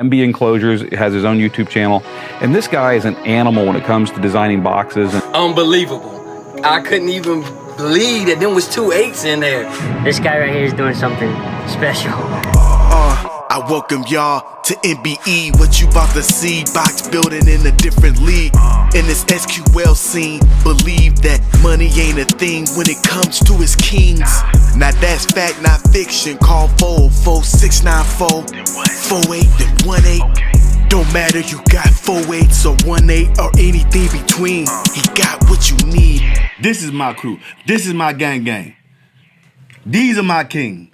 MBE Enclosures has his own YouTube channel, and this guy is an animal when it comes to designing boxes. Unbelievable. I couldn't even believe that there was 2 8's in there. This guy right here is doing something special. I welcome y'all to MBE. What you about to see, box building in a different league. In this SQL scene, believe that money ain't a thing when it comes to its kings. Now that's fact, not fiction. Call 44694 48 then 18. Don't matter, you got 4 8's or 1 8 or anything between. He got what you need. This is my crew. This is my gang. These are my kings.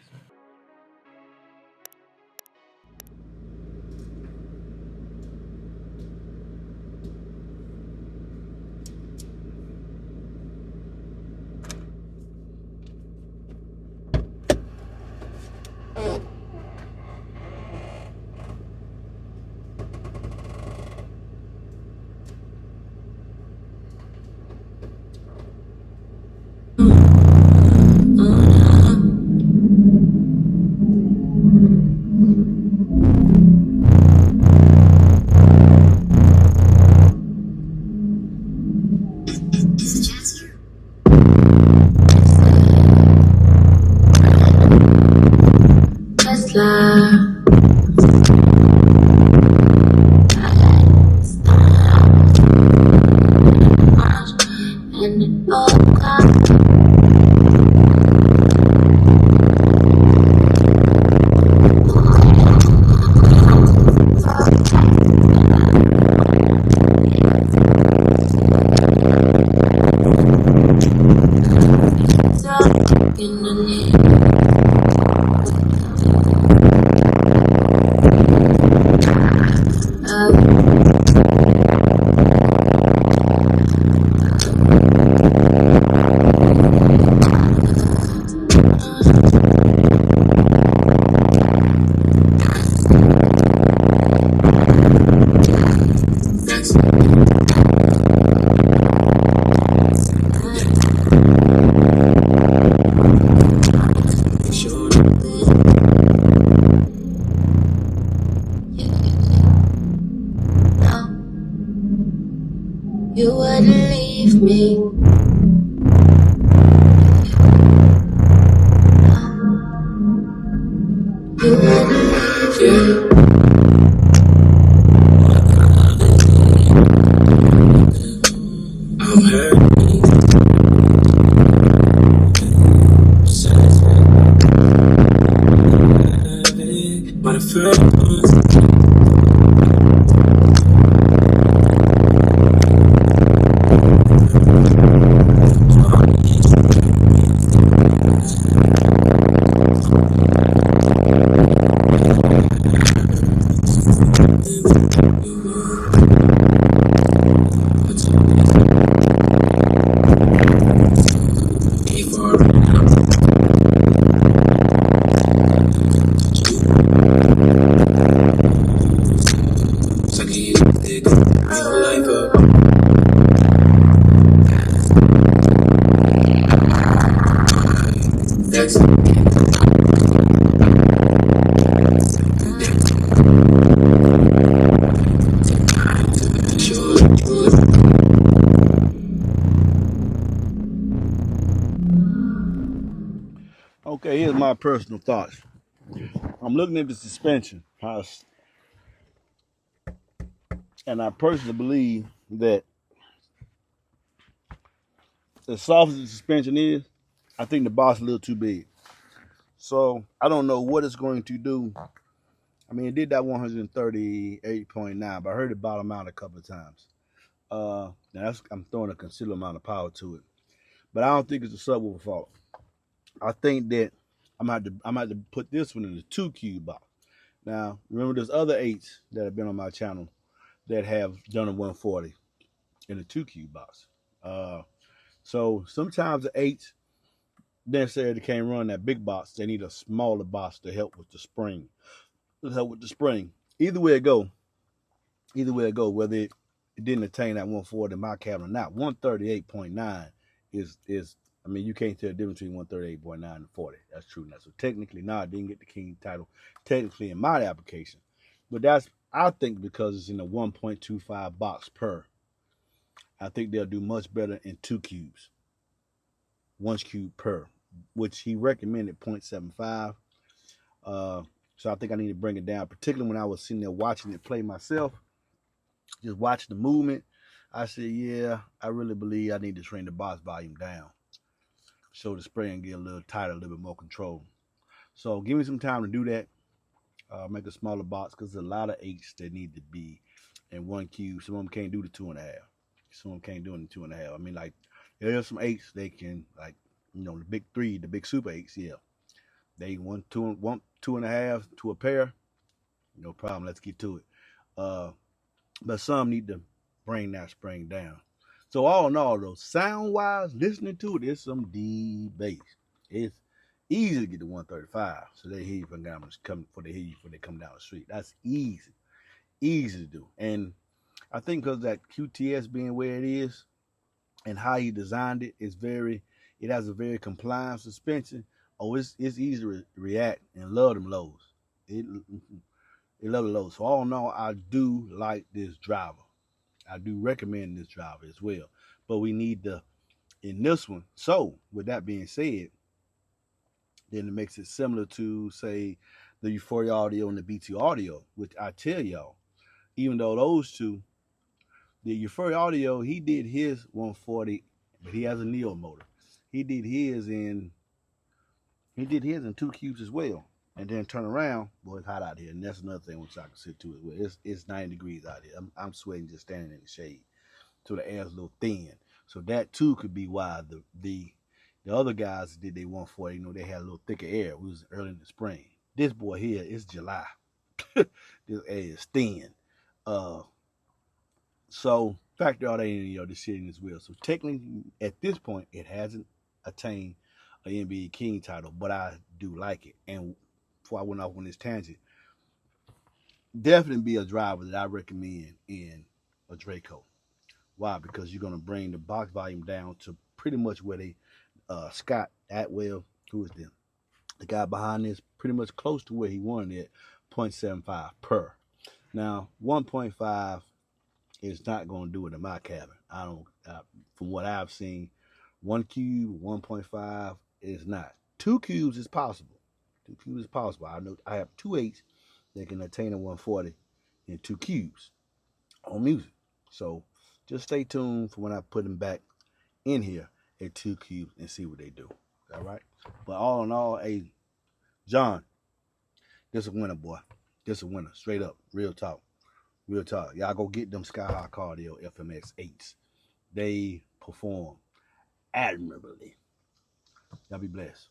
You wouldn't leave me. You wouldn't leave me. I'm hurt. But I feel Okay, here's my personal thoughts. I'm looking at the suspension, and I personally believe that as soft as the suspension is, I think the box is a little too big. So I don't know what it's going to do. I mean, it did that 138.9, but I heard it bottom out a couple of times. I'm throwing a considerable amount of power to it, but I don't think it's a subwoofer fault. I think that I'm gonna have to put this one in the 2 cube box. Now, remember, there's other 8's that have been on my channel that have done a 140 in the 2 cube box. So sometimes the 8's necessarily can't run that big box. They need a smaller box to help with the spring. Either way it go, whether it didn't attain that 140 in my cabinet or not, 138.9 is I mean, you can't tell the difference between 138.9 and 40. That's true. Now, so technically, I didn't get the king title technically in my application, but that's I think because it's in a 1.25 box per, I think they'll do much better in 2 cubes. 1 cube per, which he recommended 0.75. So I think I need to bring it down, particularly when I was sitting there watching it play myself, just watching the movement. I said, yeah, I really believe I need to train the box volume down so the spray and get a little tighter, a little bit more control. So give me some time to do that. Make a smaller box because there's a lot of 8's that need to be in 1 cube. Some of them can't do the 2.5. Some of them can't do it in 2.5. I mean, like, there's some 8's they can, like, you know, the big 3, the big super 8's, yeah. They want 2.5 to a pair. No problem. Let's get to it. But some need to bring that spring down. So all in all, though, sound-wise, listening to it, it's some D bass. It's easy to get to 135, so they hear you from down before they hear you before they come down the street. That's easy to do. And I think because that QTS being where it is and how he designed it, it has a very compliant suspension. Oh, it's easy to react and love them lows. It love the lows. So all in all, I do like this driver. I do recommend this driver as well. But we need in this one. So with that being said, then it makes it similar to, say, the Euphoria Audio and the BT Audio, which I tell y'all, even though those two, the Euphoria Audio, he did his 140, but he has a Neo motor. He did his in 2 cubes as well. And then turn around, boy, it's hot out here. And that's another thing which I can sit to as well. It's 90 degrees out here. I'm sweating just standing in the shade. So the air's a little thin. So that too could be why the other guys did their 140, you know, they had a little thicker air. It was early in the spring. This boy here, it's July. This air is thin. So factor all that in, you know, this shit in as well. So technically, at this point, it hasn't attained an MBE King title, but I do like it. And before I went off on this tangent, definitely be a driver that I recommend in a Draco. Why? Because you're going to bring the box volume down to pretty much where they, Scott Atwell, who is the guy behind this, pretty much close to where he wanted it, 0.75 per. Now, 1.5 is not going to do it in my cabin. From what I've seen, 1 cube, 1.5 is not. 2 cubes is possible. 2 cubes is possible. I know I have 2 8's that can attain a 140 in 2 cubes on music. So just stay tuned for when I put them back in here at 2 cubes and see what they do. All right. But all in all, hey, John, this a winner, boy. This a winner. Straight up. Real talk. Real talk. Y'all go get them Sky High Cardio FMX 8's. They perform admirably. Y'all be blessed.